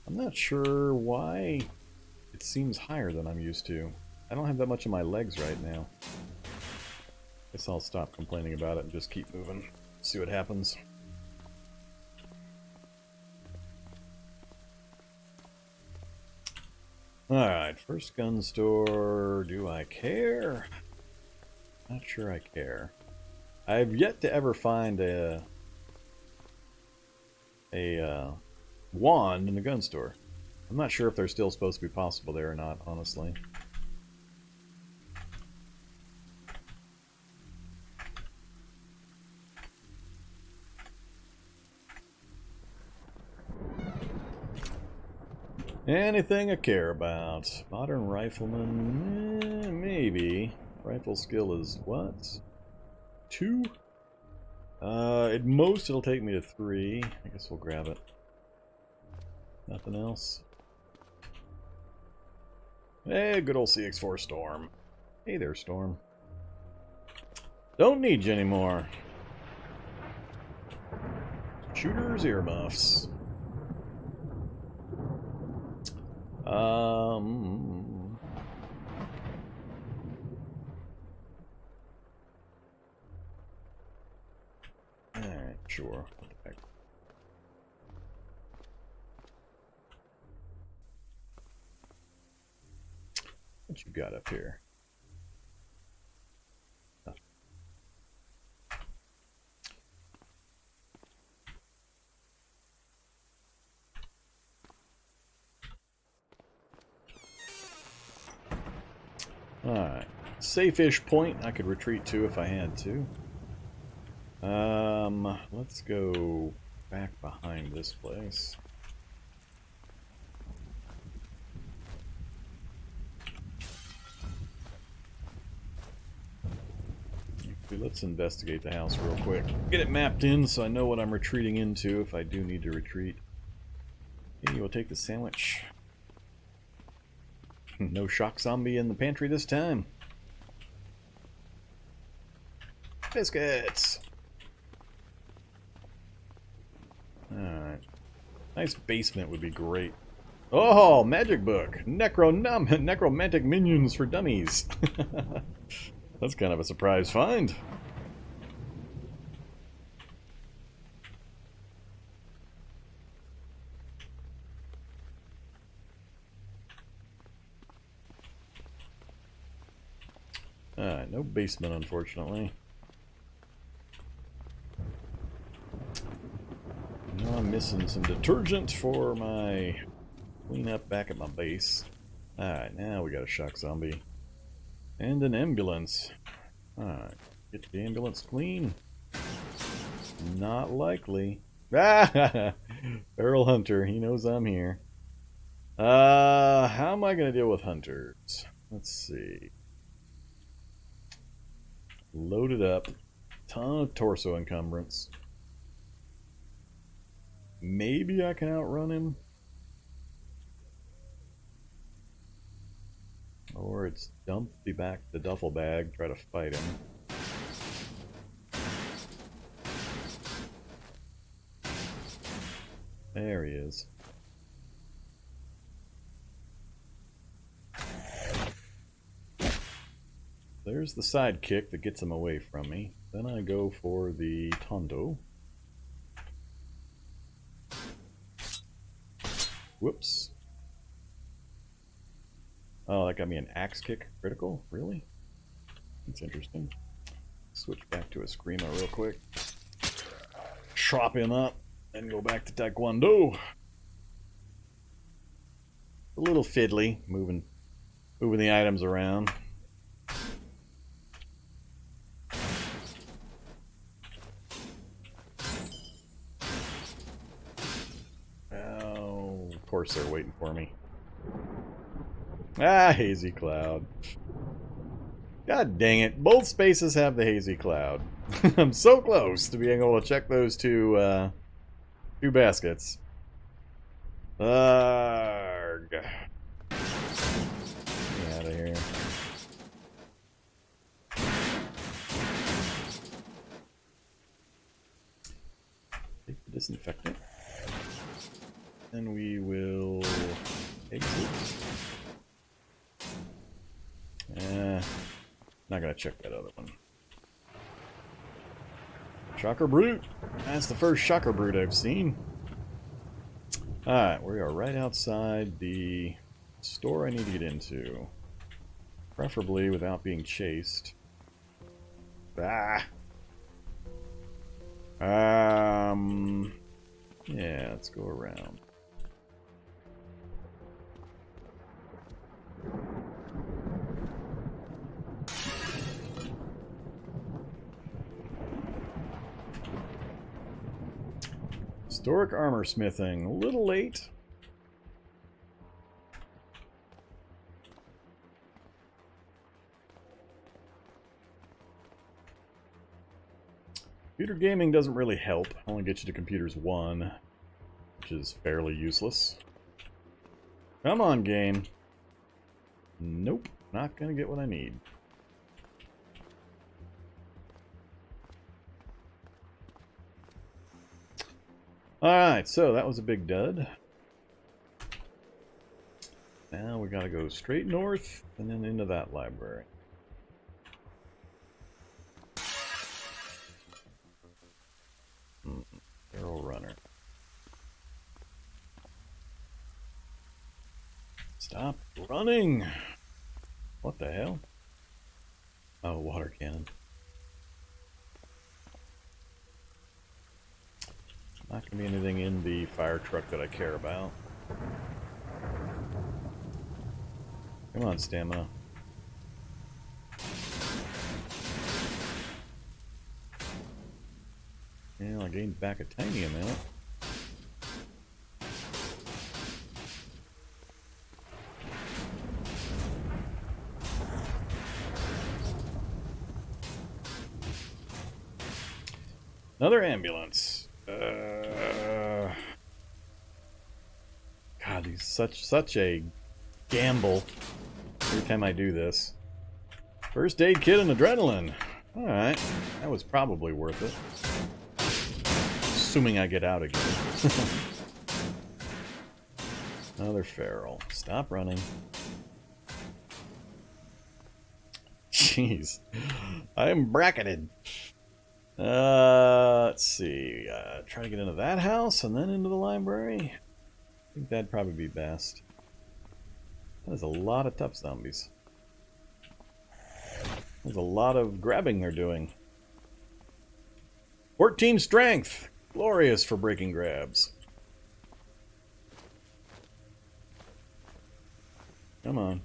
I'm not sure why it seems higher than I'm used to. I don't have that much of my legs right now. Guess I'll stop complaining about it and just keep moving. See what happens. Alright, first gun store. Do I care? Not sure I care. I've yet to ever find a wand in the gun store. I'm not sure if they're still supposed to be possible there or not, honestly. Anything I care about. Modern rifleman, maybe. Rifle skill is what? 2? At most it'll take me to 3. I guess we'll grab it. Nothing else. Hey, good old CX4 Storm. Hey there, Storm. Don't need you anymore. Shooters, earmuffs. Alright, sure. What the heck? What you got up here? Nothing. Alright. Safe-ish point I could retreat to if I had to. Let's go back behind this place. Let's investigate the house real quick. Get it mapped in so I know what I'm retreating into if I do need to retreat. Okay, we'll take the sandwich. No shock zombie in the pantry this time. Biscuits! Alright. Nice basement would be great. Oh, magic book! Necromantic minions for dummies! That's kind of a surprise find. Alright, no basement, unfortunately. Now I'm missing some detergent for my cleanup back at my base. Alright, now we got a shock zombie. And an ambulance. Alright, get the ambulance clean. Not likely. Ah! Feral Hunter, he knows I'm here. How am I going to deal with hunters? Let's see. Loaded up. Ton of torso encumbrance. Maybe I can outrun him. Or it's dump me back the duffel bag, try to fight him. There he is. There's the sidekick that gets him away from me. Then I go for the Tondo. Whoops. Oh, that got me an axe kick critical? Really? That's interesting. Switch back to a Screamo real quick. Chop him up and go back to Taekwondo. A little fiddly, moving the items around. Oh, of course they're waiting for me. Ah, hazy cloud. God dang it. Both spaces have the hazy cloud. I'm so close to being able to check those two baskets. Arrgh. Get out of here. Take the disinfectant. and we will exit. Not gonna check that other one. Shocker Brute. That's the first Shocker Brute I've seen. Alright, we are right outside the store I need to get into. Preferably without being chased. Ah! Yeah, let's go around. Historic armor smithing. A little late. Computer gaming doesn't really help. Only gets you to computers 1, which is fairly useless. Come on, game. Nope, not gonna get what I need. Alright, so that was a big dud. Now we gotta go straight north and then into that library. Arrow runner. Stop running! What the hell? Oh, water cannon. Not gonna be anything in the fire truck that I care about. Come on, stamina. Yeah, I gained back a tiny amount. Another ambulance. God, he's such a gamble every time I do this. First aid kit and adrenaline. Alright, that was probably worth it. Assuming I get out again. Another feral. Stop running. Jeez. I am bracketed. Let's see. Try to get into that house and then into the library. I think that'd probably be best. There's a lot of tough zombies. There's a lot of grabbing they're doing. 14 strength! Glorious for breaking grabs. Come on.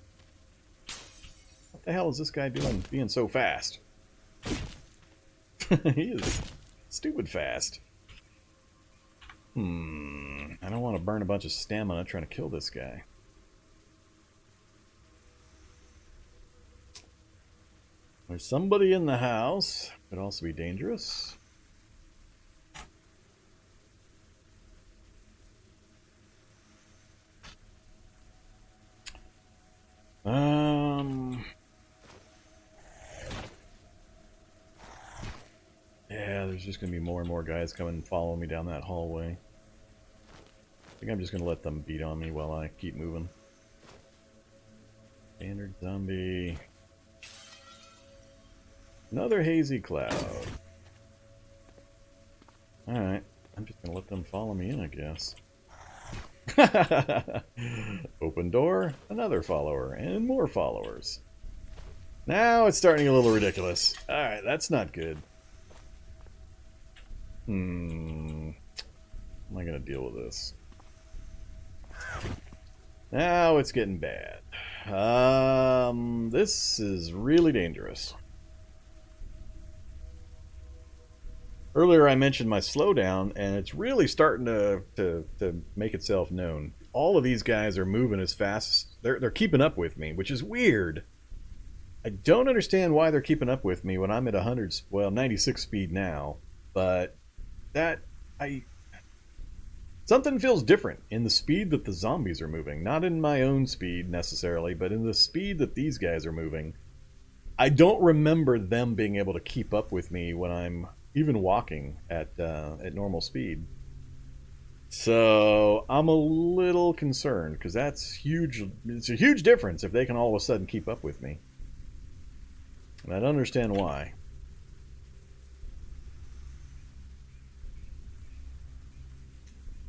What the hell is this guy doing being so fast? He is stupid fast. I don't want to burn a bunch of stamina trying to kill this guy. There's somebody in the house. Could also be dangerous. Yeah, there's just going to be more and more guys coming and following me down that hallway. I think I'm just going to let them beat on me while I keep moving. Standard zombie. Another hazy cloud. Alright, I'm just going to let them follow me in, I guess. Open door, another follower, and more followers. Now it's starting to get a little ridiculous. Alright, that's not good. How am I going to deal with this? Now it's getting bad. This is really dangerous. Earlier I mentioned my slowdown, and it's really starting to make itself known. All of these guys are moving as fast. They're keeping up with me, which is weird. I don't understand why they're keeping up with me when I'm at 96 speed now, but something feels different in the speed that the zombies are moving. Not in my own speed necessarily, but in the speed that these guys are moving. I don't remember them being able to keep up with me when I'm even walking at normal speed. So I'm a little concerned because that's huge. It's a huge difference if they can all of a sudden keep up with me. And I don't understand why.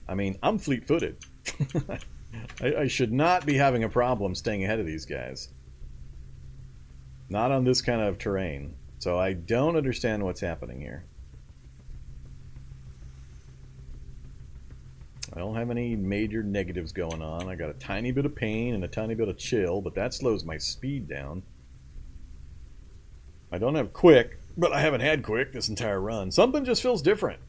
I mean, I'm fleet-footed. I should not be having a problem staying ahead of these guys. Not on this kind of terrain. So I don't understand what's happening here. I don't have any major negatives going on. I got a tiny bit of pain and a tiny bit of chill, but that slows my speed down. I don't have quick, but I haven't had quick this entire run. Something just feels different.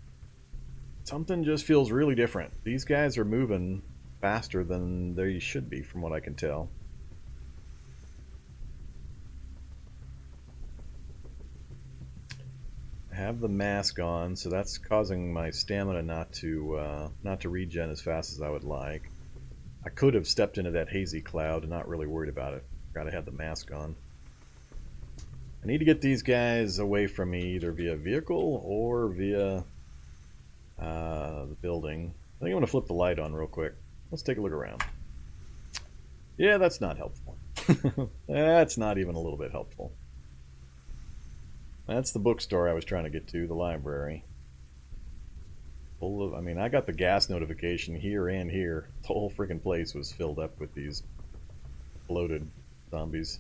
Something just feels really different. These guys are moving faster than they should be, from what I can tell. I have the mask on, so that's causing my stamina not to regen as fast as I would like. I could have stepped into that hazy cloud and not really worried about it. Forgot I had the mask on. I need to get these guys away from me either via vehicle or via the building. I think I'm going to flip the light on real quick. Let's take a look around. Yeah, that's not helpful. That's not even a little bit helpful. That's the bookstore I was trying to get to, the library. Full of, I mean, I got the gas notification here and here. The whole freaking place was filled up with these bloated zombies.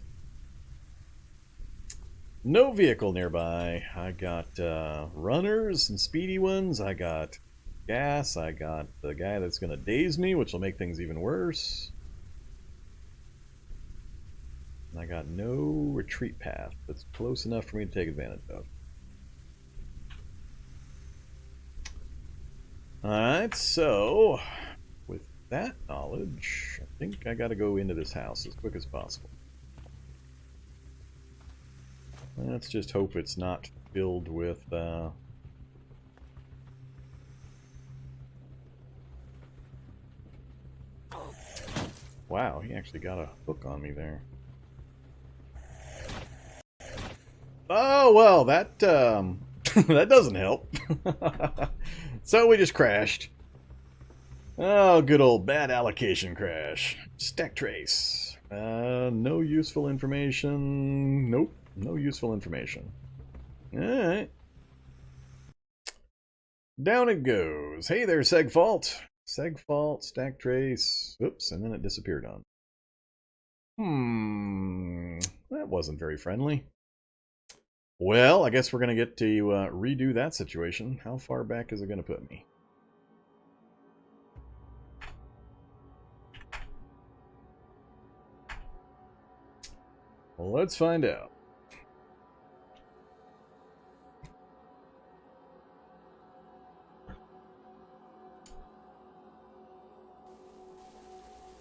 No vehicle nearby. I got runners and speedy ones. I got gas. I got the guy that's going to daze me, which will make things even worse. And I got no retreat path that's close enough for me to take advantage of. Alright, so with that knowledge, I think I got to go into this house as quick as possible. Let's just hope it's not filled with wow, he actually got a hook on me there. Oh, well, that that doesn't help. So we just crashed. Oh, good old bad allocation crash. Stack trace. No useful information. Nope, no useful information. Alright. Down it goes. Hey there, Segfault. Segfault, stack trace. Oops, and then it disappeared on. That wasn't very friendly. Well, I guess we're going to get to redo that situation. How far back is it going to put me? Well, let's find out.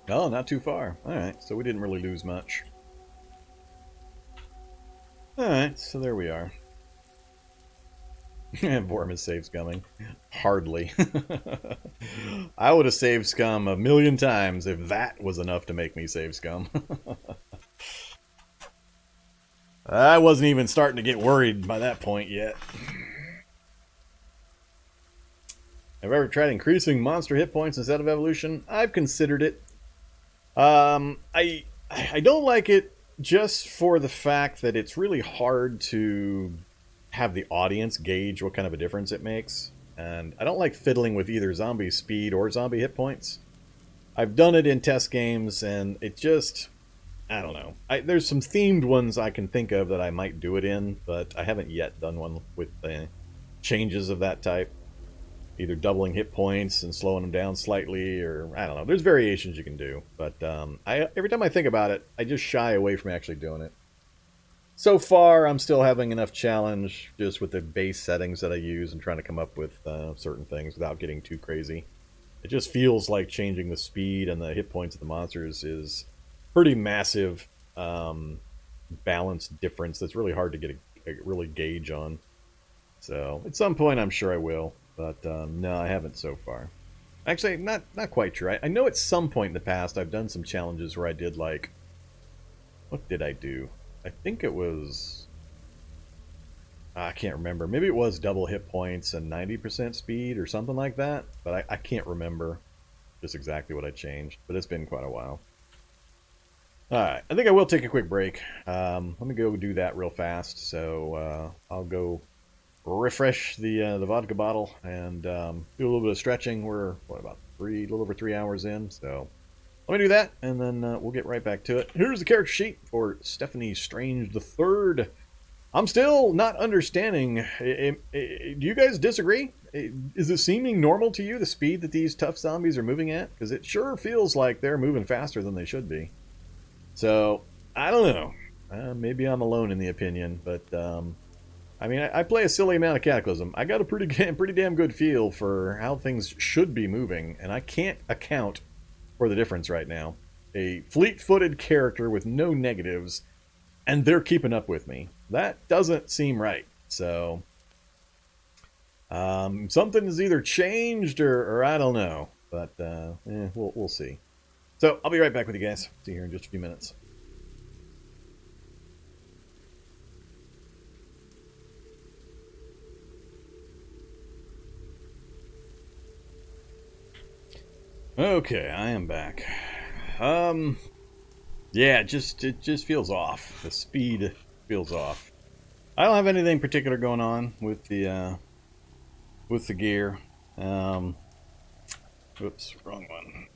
Oh, not too far. Alright, so we didn't really lose much. Alright, so there we are. Vorm is save scumming. Hardly. I would have saved scum a million times if that was enough to make me save scum. I wasn't even starting to get worried by that point yet. Have I ever tried increasing monster hit points instead of evolution? I've considered it. I don't like it just for the fact that it's really hard to have the audience gauge what kind of a difference it makes. And I don't like fiddling with either zombie speed or zombie hit points. I've done it in test games, and it just... I don't know. There's some themed ones I can think of that I might do it in, but I haven't yet done one with changes of that type. Either doubling hit points and slowing them down slightly, or I don't know. There's variations you can do, but every time I think about it, I just shy away from actually doing it. So far, I'm still having enough challenge just with the base settings that I use and trying to come up with certain things without getting too crazy. It just feels like changing the speed and the hit points of the monsters is pretty massive balance difference that's really hard to get a really gauge on. So at some point, I'm sure I will. But no, I haven't so far. Actually, not quite sure. I know at some point in the past I've done some challenges where I did like... What did I do? I think it was... I can't remember. Maybe it was double hit points and 90% speed or something like that. But I can't remember just exactly what I changed. But it's been quite a while. Alright, I think I will take a quick break. Let me go do that real fast. So I'll go refresh the vodka bottle and do a little bit of stretching. We're, what, about a little over 3 hours in. So let me do that, and then we'll get right back to it. Here's the character sheet for Stephanie Strange III. I'm still not understanding. Do you guys disagree? Is it seeming normal to you, the speed that these tough zombies are moving at? Because it sure feels like they're moving faster than they should be. So, I don't know. Maybe I'm alone in the opinion, but I mean, I play a silly amount of Cataclysm. I got a pretty damn good feel for how things should be moving, and I can't account for the difference right now. A fleet-footed character with no negatives, and they're keeping up with me. That doesn't seem right. So, something has either changed or I don't know. But we'll see. So, I'll be right back with you guys. See you here in just a few minutes. Okay, I am back. Yeah, it just feels off. The speed feels off. I don't have anything particular going on with the gear. Oops, wrong one.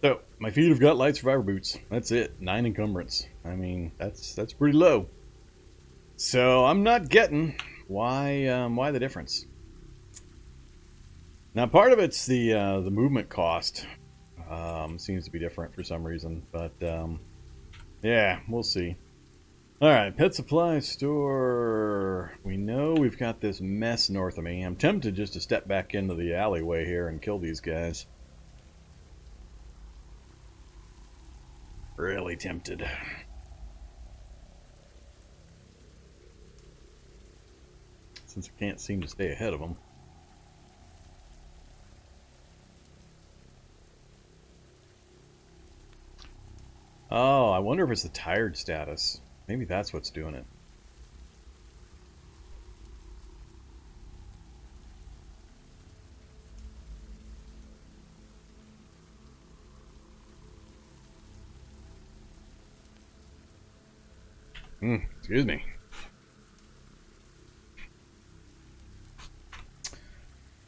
So my feet have got light survivor boots. That's it. 9 encumbrance. I mean, that's pretty low. So I'm not getting why the difference. Now, part of it's the movement cost. Seems to be different for some reason, but yeah, we'll see. All right, pet supply store. We know we've got this mess north of me. I'm tempted just to step back into the alleyway here and kill these guys. Really tempted. Since I can't seem to stay ahead of them. Oh, I wonder if it's the tired status. Maybe that's what's doing it. Excuse me.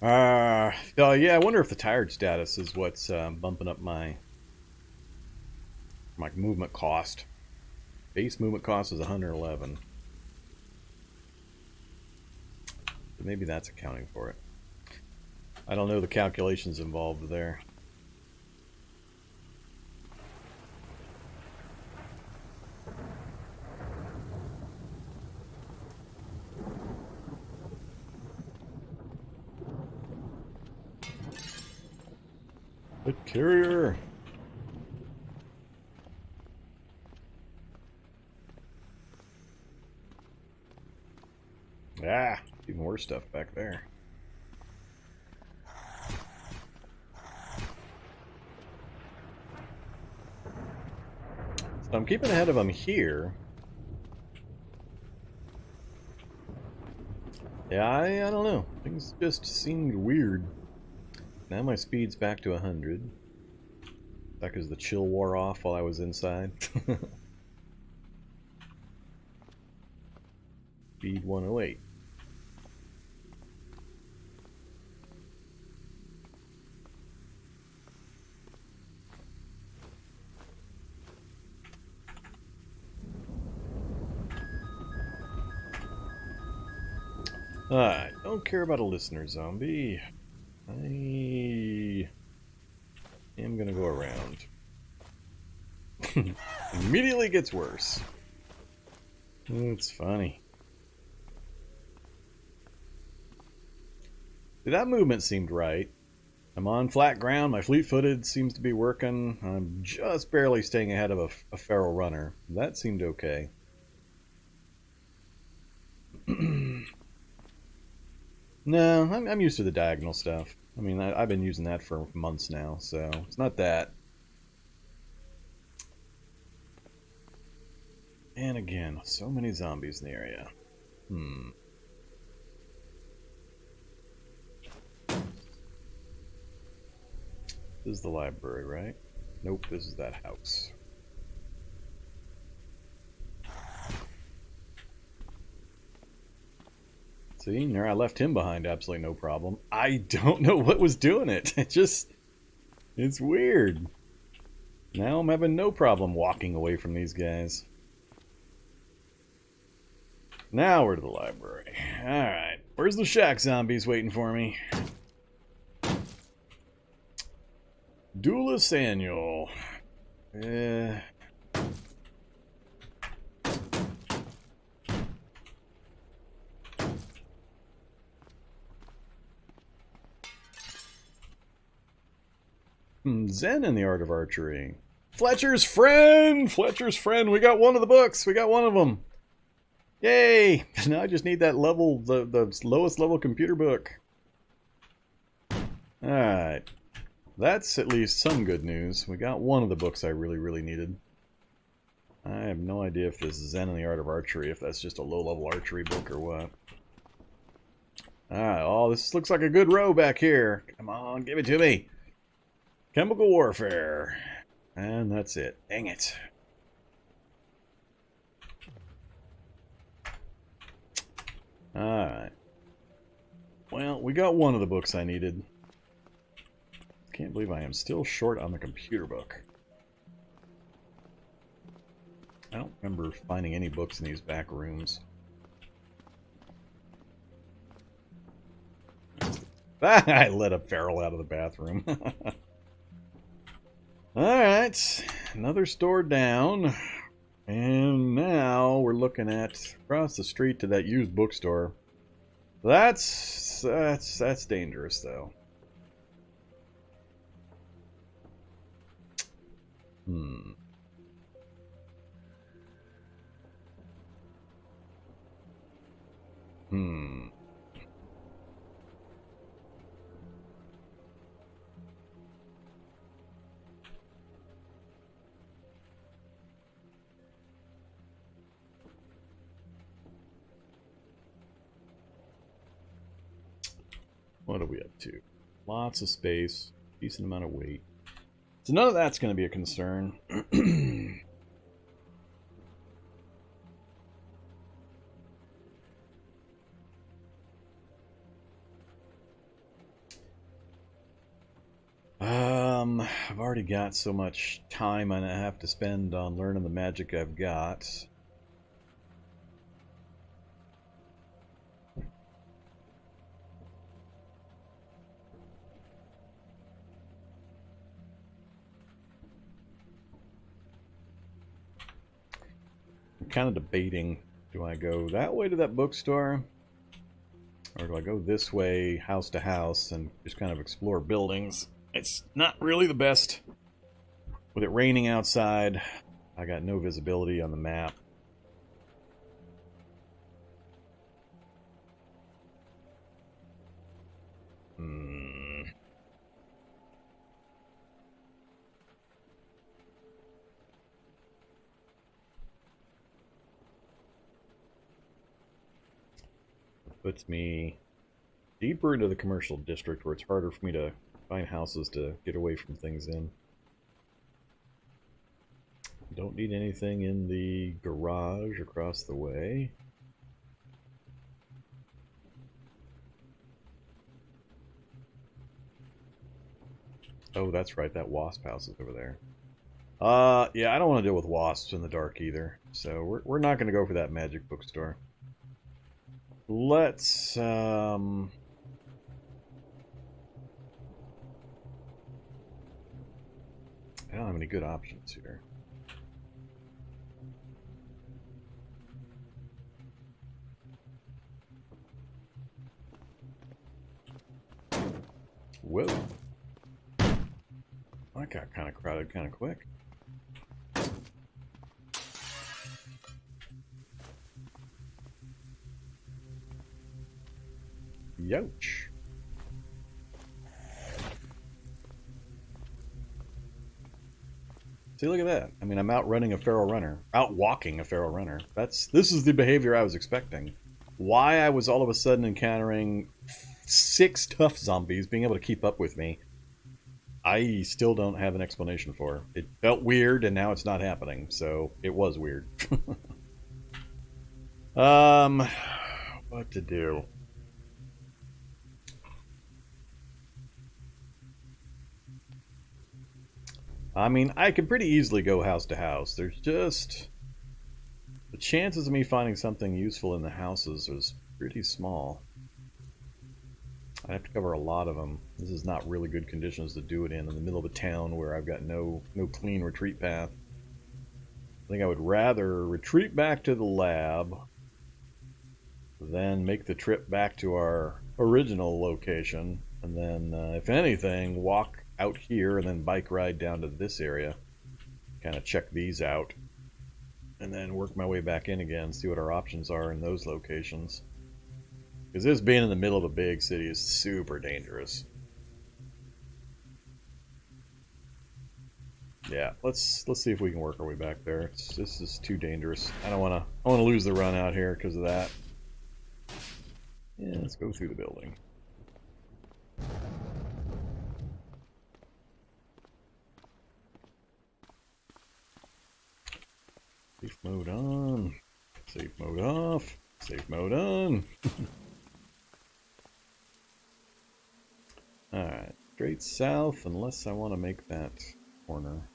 Yeah, I wonder if the tired status is what's bumping up my movement cost. Base movement cost is 111. So maybe that's accounting for it. I don't know the calculations involved there. The carrier. Ah, even worse stuff back there. So I'm keeping ahead of them here. Yeah, I don't know. Things just seemed weird. Now my speed's back to 100. That because the chill wore off while I was inside. Speed 108. I don't care about a listener zombie. I am gonna go around. Immediately gets worse. It's funny. That movement seemed right. I'm on flat ground, my fleet-footed seems to be working. I'm just barely staying ahead of a feral runner. That seemed okay. No, I'm used to the diagonal stuff. I mean, I've been using that for months now, so it's not that. And again, so many zombies in the area. Hmm. This is the library, right? Nope, this is that house. See, there, I left him behind absolutely no problem. I don't know what was doing it. It's weird. Now I'm having no problem walking away from these guys. Now we're to the library. Alright, where's the shack zombies waiting for me? Duelist Annual. Zen in the Art of Archery. Fletcher's Friend! Fletcher's Friend! We got one of the books! We got one of them! Yay! Now I just need that level, the lowest level computer book. Alright. That's at least some good news. We got one of the books I really, really needed. I have no idea if this is Zen in the Art of Archery, if that's just a low-level archery book or what. Alright, oh, this looks like a good row back here. Come on, give it to me. Chemical Warfare. And that's it. Dang it. Alright. Well, we got one of the books I needed. Can't believe I am still short on the computer book. I don't remember finding any books in these back rooms. I let a feral out of the bathroom. Alright, another store down. And now we're looking at across the street to that used bookstore. That's dangerous though. What are we up to? Lots of space, decent amount of weight. So none of that's going to be a concern. I've already got so much time I have to spend on learning the magic I've got. I'm kind of debating, do I go that way to that bookstore? Or do I go this way, house to house, and just kind of explore buildings? It's not really the best. With it raining outside, I got no visibility on the map. Puts me deeper into the commercial district where it's harder for me to find houses to get away from things in. Don't need anything in the garage across the way. Oh, that's right, that wasp house is over there. Yeah, I don't want to deal with wasps in the dark either. So we're not going to go for that magic bookstore. Let's, I don't have any good options here. Whoa. That got kind of crowded kind of quick. Youch. See, look at that. I mean, I'm out running a feral runner. Out walking a feral runner. This is the behavior I was expecting. why I was all of a sudden encountering 6 tough zombies being able to keep up with me, I still don't have an explanation for. It felt weird, and now it's not happening, so it was weird. What to do? I mean, I could pretty easily go house to house. There's just... the chances of me finding something useful in the houses is pretty small. I have to cover a lot of them. This is not really good conditions to do it in the middle of a town where I've got no clean retreat path. I think I would rather retreat back to the lab, then make the trip back to our original location, and then, if anything, walk out here and then bike ride down to this area. Kind of check these out. And then work my way back in again, see what our options are in those locations. Because this being in the middle of a big city is super dangerous. Yeah, let's see if we can work our way back there. This is too dangerous. I want to lose the run out here because of that. Yeah, let's go through the building. Safe mode on. Safe mode off. Safe mode on. Alright, straight south, unless I want to make that corner.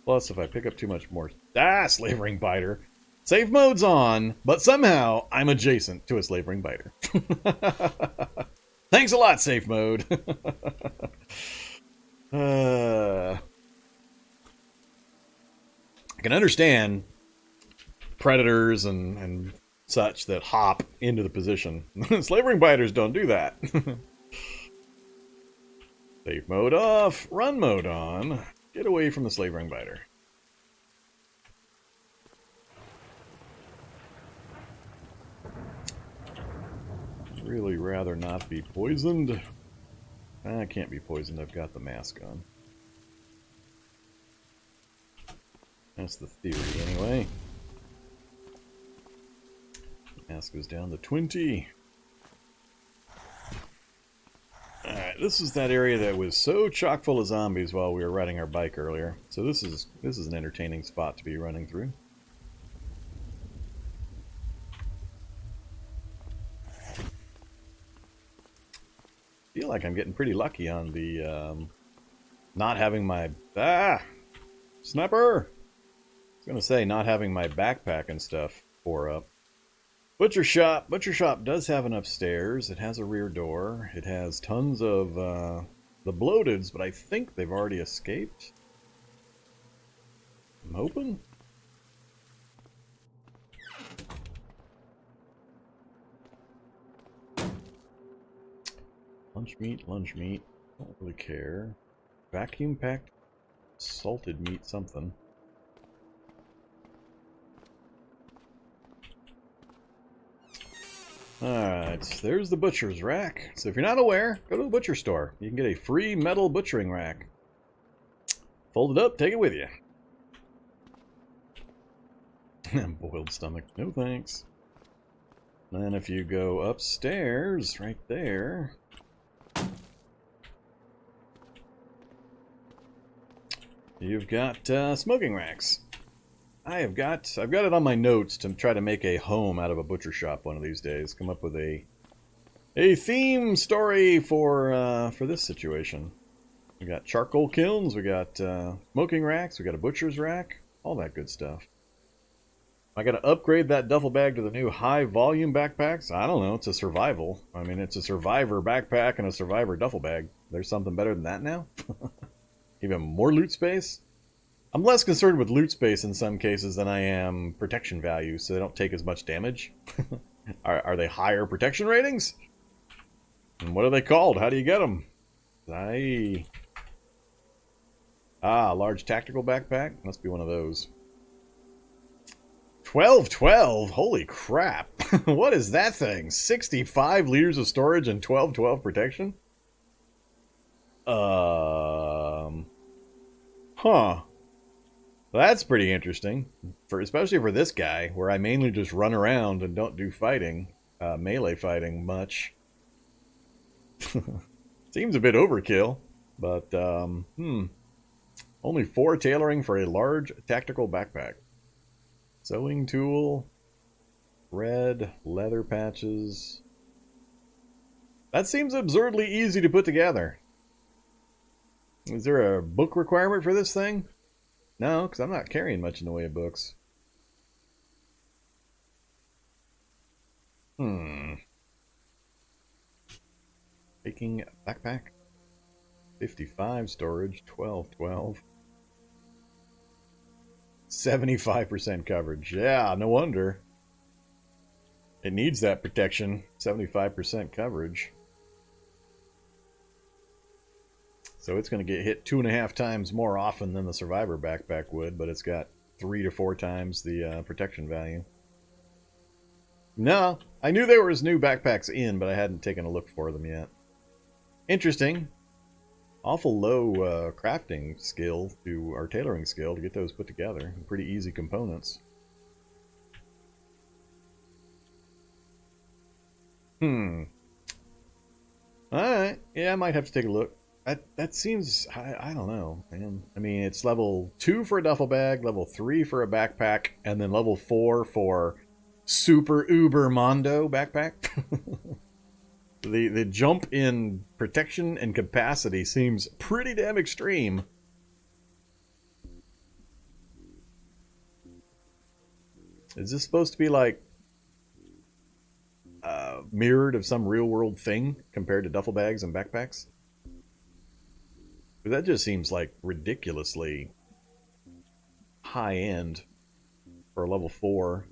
Plus, if I pick up too much more... slave ring biter! Safe mode's on, but somehow I'm adjacent to a slave ring biter. Thanks a lot, safe mode! I can understand predators and such that hop into the position. Slave ring biters don't do that. Safe mode off, run mode on. Get away from the slave ring biter. Really rather not be poisoned. I can't be poisoned, I've got the mask on. That's the theory, anyway. Mask goes down to 20. Alright, this is that area that was so chock full of zombies while we were riding our bike earlier. So this is an entertaining spot to be running through. I feel like I'm getting pretty lucky on the not having my sniper. I was gonna say not having my backpack and stuff pour up. Butcher shop does have an upstairs. It has a rear door. It has tons of the bloateds, but I think they've already escaped. I'm hoping. Lunch meat. Don't really care. Vacuum packed salted meat something. Alright, there's the butcher's rack. So if you're not aware, go to the butcher store. You can get a free metal butchering rack. Fold it up, take it with you. Boiled stomach, no thanks. Then if you go upstairs, right there, you've got smoking racks. I've got it on my notes to try to make a home out of a butcher shop one of these days. Come up with a theme story for this situation. We got charcoal kilns, we got smoking racks, we got a butcher's rack, all that good stuff. I got to upgrade that duffel bag to the new high volume backpacks. I don't know. It's a survival. I mean, it's a survivor backpack and a survivor duffel bag. There's something better than that now. Even more loot space. I'm less concerned with loot space in some cases than I am protection value, so they don't take as much damage. Are they higher protection ratings? And what are they called? How do you get them? Large tactical backpack? Must be one of those. 1212? Holy crap. What is that thing? 65 liters of storage and 1212 protection? Huh. That's pretty interesting, especially for this guy, where I mainly just run around and don't do fighting, melee fighting much. Seems a bit overkill, but, only 4 tailoring for a large tactical backpack. Sewing tool, red, leather patches. That seems absurdly easy to put together. Is there a book requirement for this thing? No, because I'm not carrying much in the way of books. Taking backpack. 55 storage, 12. 75% coverage. Yeah, no wonder. It needs that protection. 75% coverage. So it's going to get hit 2.5 times more often than the Survivor backpack would, but it's got 3 to 4 times the protection value. No, I knew there was new backpacks in, but I hadn't taken a look for them yet. Interesting. Awful low crafting skill to, or tailoring skill to get those put together. Pretty easy components. Alright, yeah, I might have to take a look. That seems, I don't know, man. I mean, it's level 2 for a duffel bag, level 3 for a backpack, and then level 4 for super uber mondo backpack. The jump in protection and capacity seems pretty damn extreme. Is this supposed to be like mirrored of some real world thing compared to duffel bags and backpacks? That just seems like ridiculously high end for a level 4.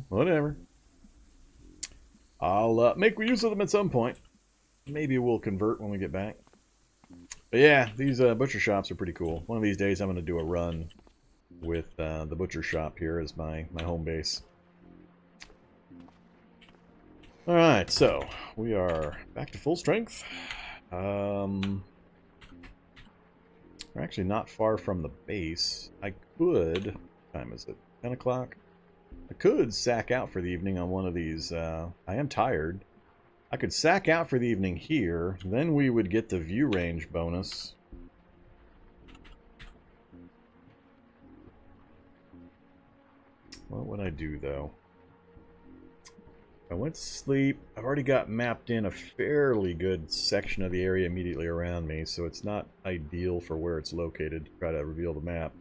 Whatever. I'll make use of them at some point. Maybe we'll convert when we get back. But yeah, these butcher shops are pretty cool. One of these days I'm going to do a run with the butcher shop here as my home base. Alright, so we are back to full strength. We're actually not far from the base. I could... What time is it? 10 o'clock? I could sack out for the evening on one of these. I am tired. I could sack out for the evening here. Then we would get the view range bonus. What would I do, though? I went to sleep. I've already got mapped in a fairly good section of the area immediately around me, so it's not ideal for where it's located to try to reveal the map.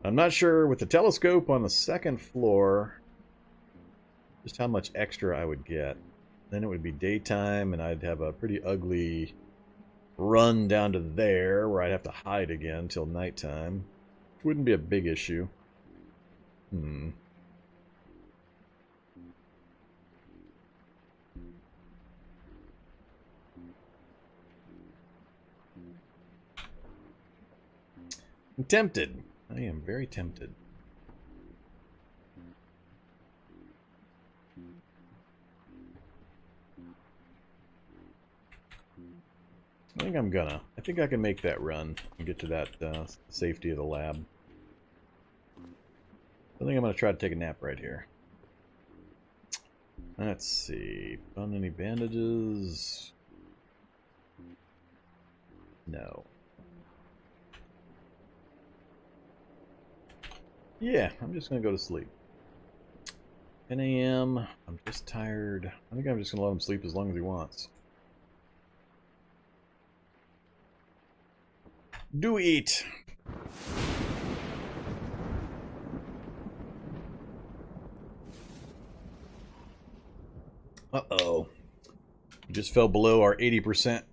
I'm not sure with the telescope on the 2nd floor just how much extra I would get. Then it would be daytime, and I'd have a pretty ugly run down to there where I'd have to hide again until nighttime. Which wouldn't be a big issue. I'm tempted. I am very tempted. I think I can make that run and get to that safety of the lab. I think I'm gonna try to take a nap right here. Let's see. Found any bandages? No. Yeah, I'm just gonna go to sleep. 10 a.m. I'm just tired. I think I'm just gonna let him sleep as long as he wants. Do eat. Uh-oh. We just fell below our 80%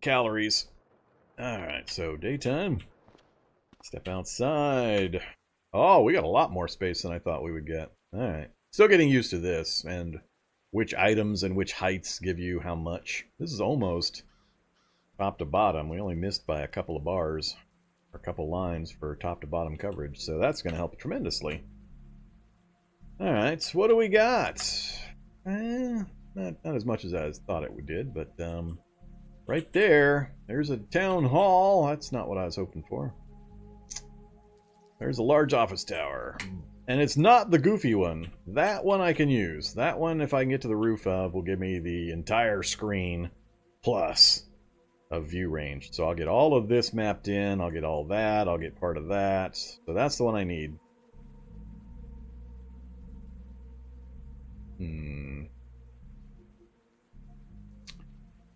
calories. Alright, so daytime. Step outside. Oh, we got a lot more space than I thought we would get. Alright. Still getting used to this, and which items and which heights give you how much. This is almost top to bottom. We only missed by a couple of bars, or a couple lines for top to bottom coverage, so that's going to help tremendously. Alright, so what do we got? Not as much as I thought it did, but Right there. There's a town hall. That's not what I was hoping for. There's a large office tower. And it's not the goofy one. That one I can use. That one, if I can get to the roof of, will give me the entire screen plus a view range. So I'll get all of this mapped in. I'll get all that. I'll get part of that. So that's the one I need.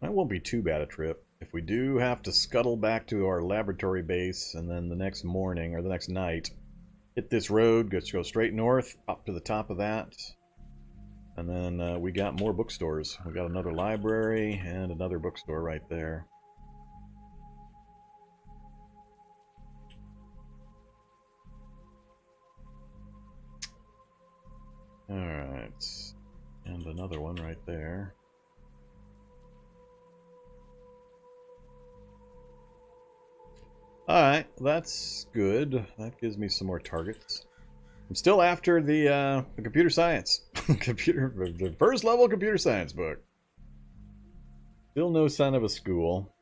That won't be too bad a trip. If we do have to scuttle back to our laboratory base and then the next morning or the next night, hit this road, go straight north, up to the top of that. And then we got more bookstores. We got another library and another bookstore right there. Alright. And another one right there. Alright, that's good. That gives me some more targets. I'm still after the computer science. The first level computer science book. Still no sign of a school.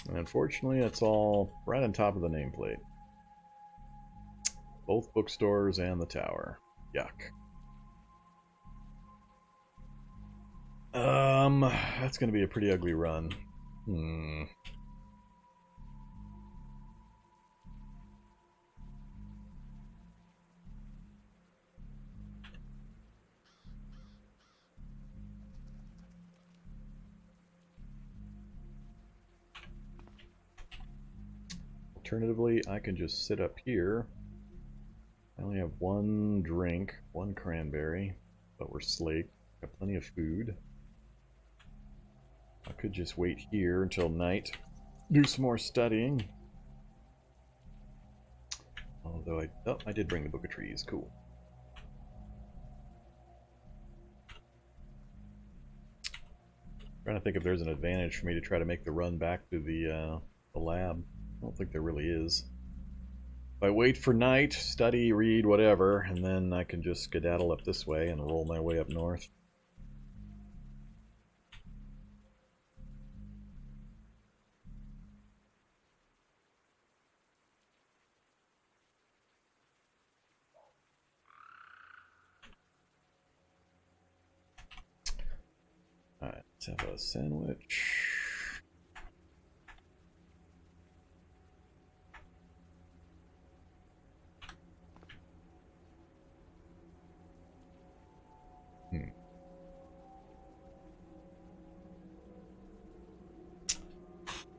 And unfortunately, it's all right on top of the nameplate. Both bookstores and the tower. Yuck. That's gonna be a pretty ugly run. Alternatively, I can just sit up here. I only have one drink, one cranberry, but we're slaked. Got plenty of food. I could just wait here until night, do some more studying. Although I did bring the Book of Trees, cool. Trying to think if there's an advantage for me to try to make the run back to the lab. I don't think there really is. If I wait for night, study, read, whatever, and then I can just skedaddle up this way and roll my way up north. Alright, let's have a sandwich.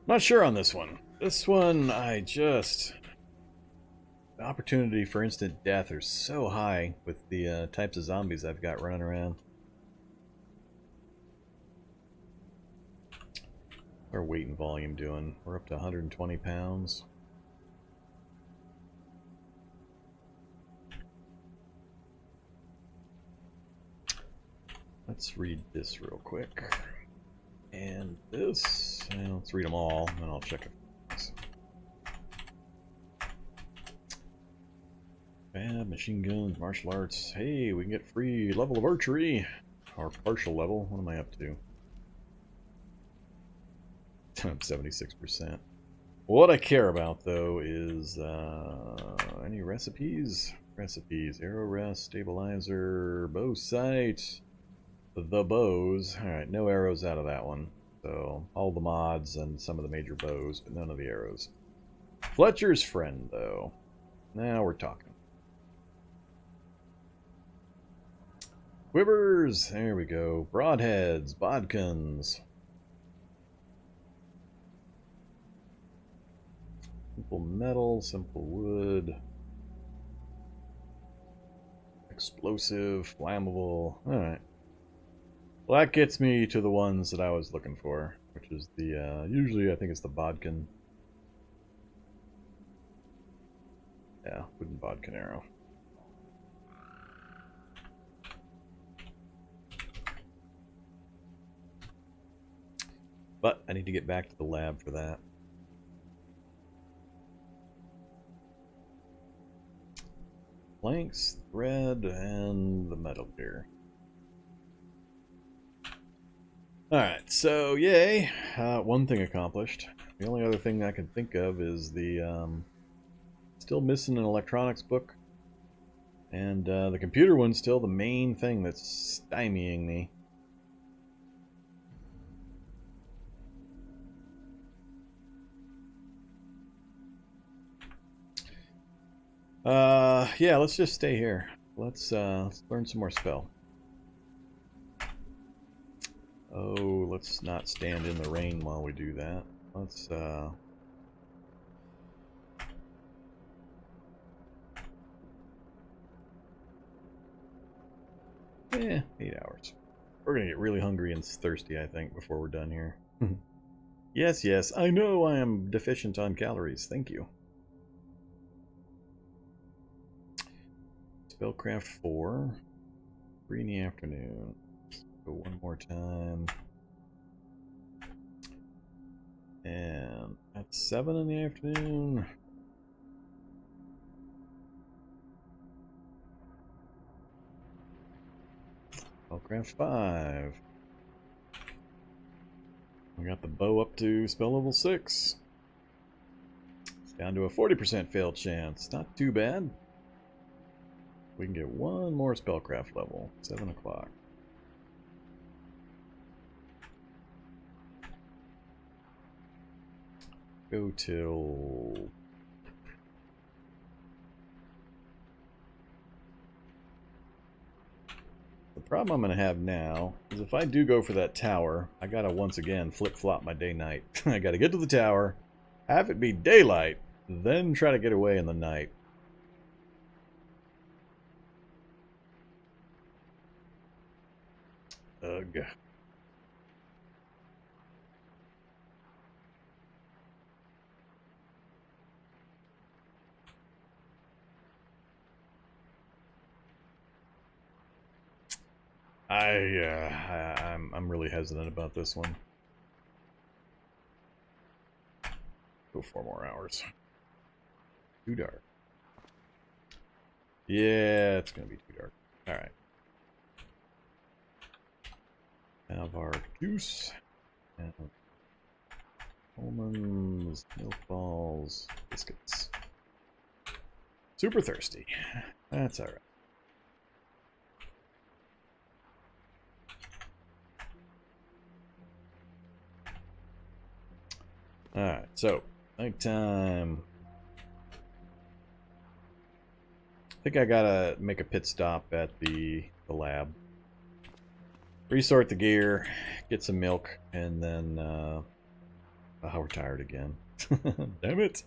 Not sure on this one. This one, the opportunity for instant death are so high with the types of zombies I've got running around. What's our weight and volume doing? We're up to 120 pounds. Let's read this real quick. And this, let's read them all, and I'll check it. Bad machine guns, martial arts. Hey, we can get free level of archery, or partial level. What am I up to? 76%. What I care about though is any recipes. Arrow rest, stabilizer, bow sight. The bows. Alright, no arrows out of that one. So, all the mods and some of the major bows, but none of the arrows. Fletcher's friend, though. Now we're talking. Quivers! There we go. Broadheads, bodkins. Simple metal, simple wood. Explosive, flammable. Alright. Well, that gets me to the ones that I was looking for, which is the, usually I think it's the bodkin. Yeah, wooden bodkin arrow. But I need to get back to the lab for that. Planks, thread, and the metal gear. Alright, so yay, one thing accomplished. The only other thing I can think of is the, still missing an electronics book. And the computer one's still the main thing that's stymieing me. Yeah, let's just stay here. Let's learn some more spell. Oh, let's not stand in the rain while we do that. Let's, yeah, 8 hours. We're gonna get really hungry and thirsty, I think, before we're done here. Yes, yes, I know I am deficient on calories. Thank you. Spellcraft 4. 3 in the afternoon. Let's go one more time. And at 7 in the afternoon. Spellcraft 5. We got the bow up to spell level 6. It's down to a 40% fail chance. Not too bad. We can get one more spellcraft level. 7 o'clock. Go till... The problem I'm going to have now is if I do go for that tower, I got to once again flip-flop my day-night. I got to get to the tower, have it be daylight, then try to get away in the night. Ugh. I'm really hesitant about this one. Go 4 more hours. Too dark. Yeah, it's gonna be too dark. Alright. Have our juice. And almonds, milk balls, biscuits. Super thirsty. That's alright. Alright, so, nighttime. I think I gotta make a pit stop at the lab. Resort the gear, get some milk, and then, oh, we're tired again. Damn it!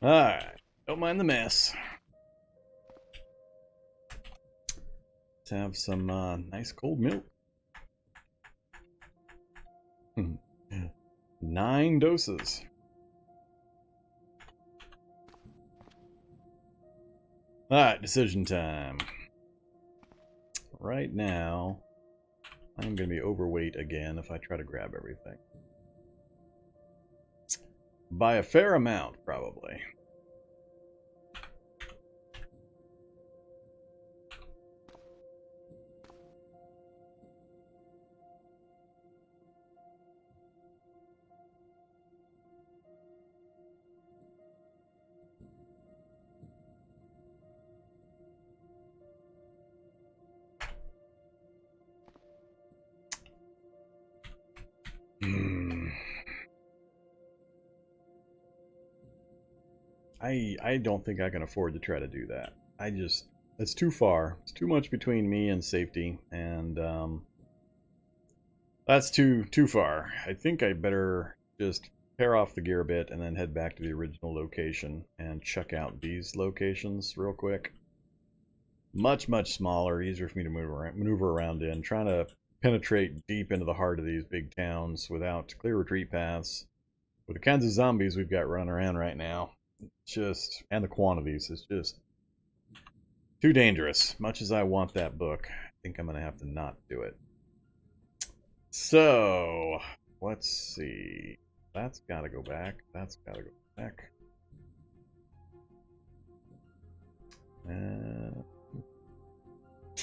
Alright, don't mind the mess. Let's have some nice cold milk. 9 doses. Alright, decision time. Right now, I'm going to be overweight again if I try to grab everything. By a fair amount, probably. I don't think I can afford to try to do that. It's too far. It's too much between me and safety, and that's too far. I think I better just pair off the gear a bit, and then head back to the original location and check out these locations real quick. Much, much smaller, easier for me to maneuver around in. Trying to penetrate deep into the heart of these big towns without clear retreat paths. With the kinds of zombies we've got running around right now, and the quantities, it's just too dangerous. Much as I want that book, I think I'm going to have to not do it. So, let's see. That's got to go back. That's got to go back.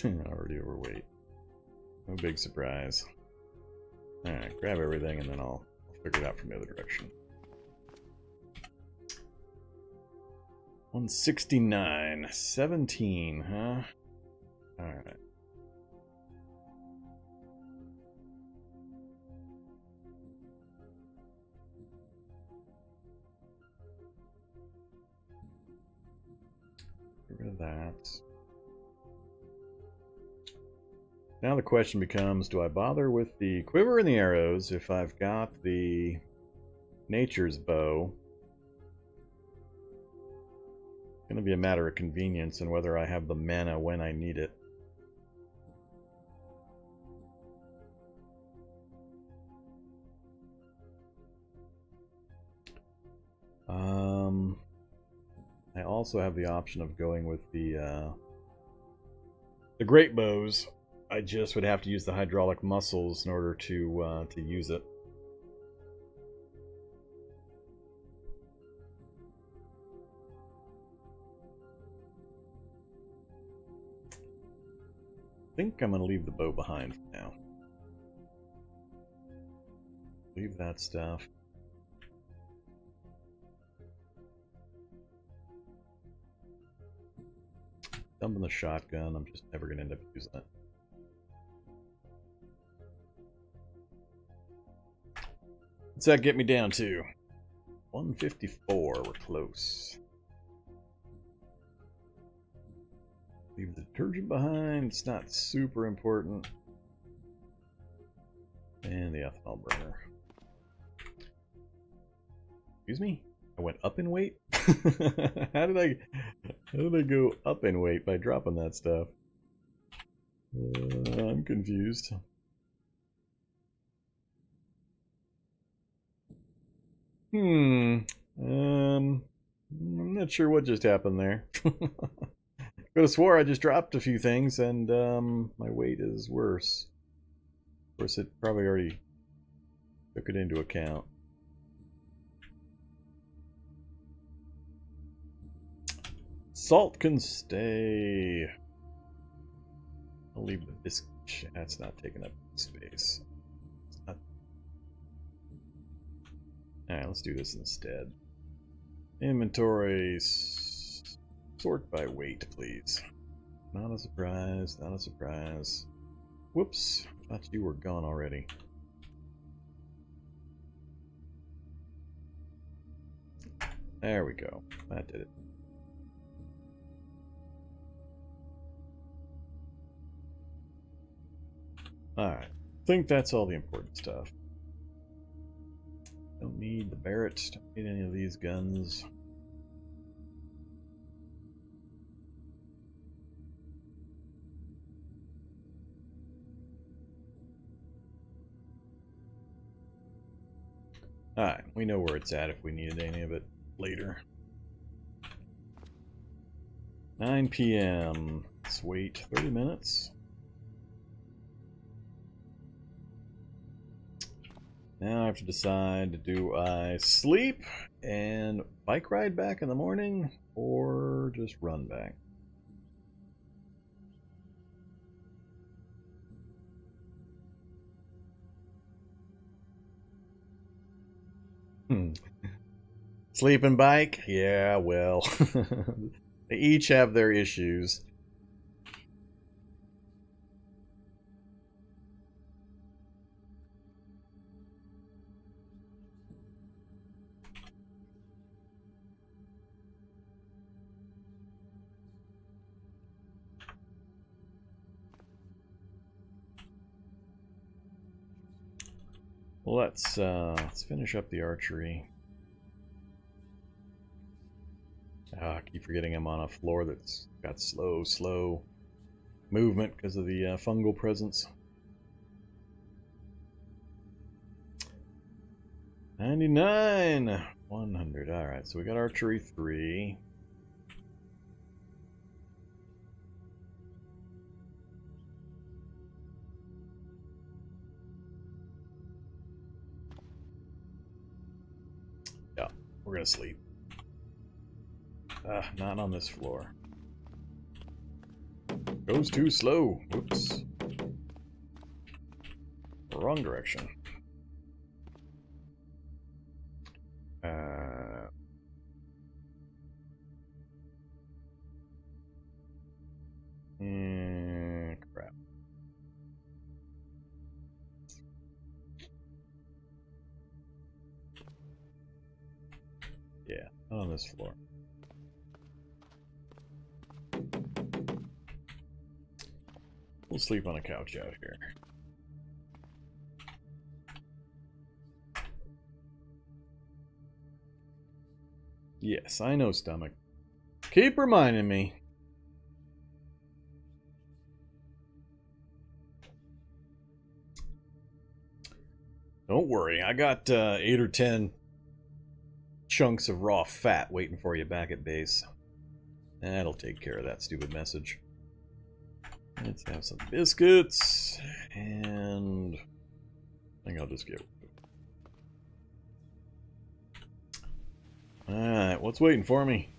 Already overweight. No big surprise. Alright, grab everything and then I'll figure it out from the other direction. 169. 17, huh? Alright. Get rid of that. Now the question becomes, do I bother with the quiver and the arrows if I've got the nature's bow? It's going to be a matter of convenience and whether I have the mana when I need it. I also have the option of going with the Greatbows. I just would have to use the hydraulic muscles in order to use it. I think I'm going to leave the bow behind for now. Leave that stuff. Dumping the shotgun, I'm just never going to end up using it. What's that get me down to? 154, we're close. Leave the detergent behind, it's not super important. And the ethanol burner. Excuse me? I went up in weight? How did I go up in weight by dropping that stuff? I'm confused. I'm not sure what just happened there. Could have swore I just dropped a few things and my weight is worse. Of course, it probably already took it into account. Salt can stay. I'll leave the biscuit. That's not taking up space. Alright, let's do this instead. Inventory. Sort by weight, please. Not a surprise, not a surprise. Whoops, I thought you were gone already. There we go. That did it. Alright, I think that's all the important stuff. Don't need the Barrett, don't need any of these guns. Alright, we know where it's at if we needed any of it later. 9 p.m. Let's wait 30 minutes. Now I have to decide, do I sleep and bike ride back in the morning or just run back? Sleep and bike? Yeah, well, they each have their issues. Well, let's finish up the archery. I keep forgetting I'm on a floor that's got slow movement because of the fungal presence. 99! 100. Alright, so we got archery 3. Yeah, we're gonna sleep. Not on this floor. Goes too slow. Whoops. Wrong direction. Crap. Yeah, not on this floor. We'll sleep on a couch out here. Yes, I know, stomach. Keep reminding me. Don't worry, I got 8 or 10 chunks of raw fat waiting for you back at base. That'll take care of that stupid message. Let's have some biscuits, and I think I'll just get... Alright, what's waiting for me?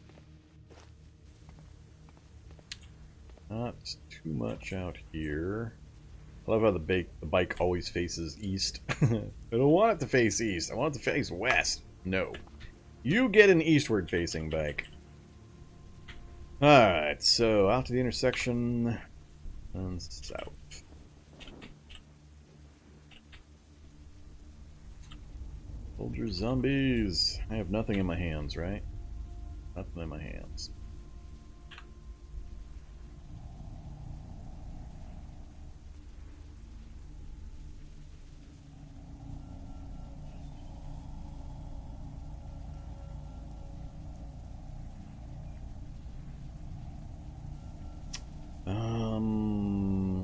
Not too much out here. I love how the bike always faces east. I don't want it to face east. I want it to face west. No. You get an eastward facing bike. Alright, so out to the intersection and south. Soldier zombies. I have nothing in my hands, right? Nothing in my hands.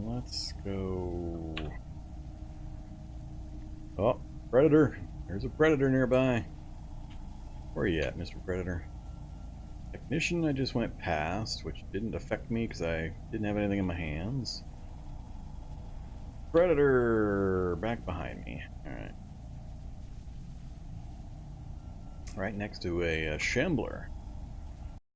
Let's go. Oh, predator. There's a predator nearby. Where are you at, Mr. Predator? Technician I just went past, which didn't affect me because I didn't have anything in my hands. Predator back behind me. Alright. Right next to a Shambler.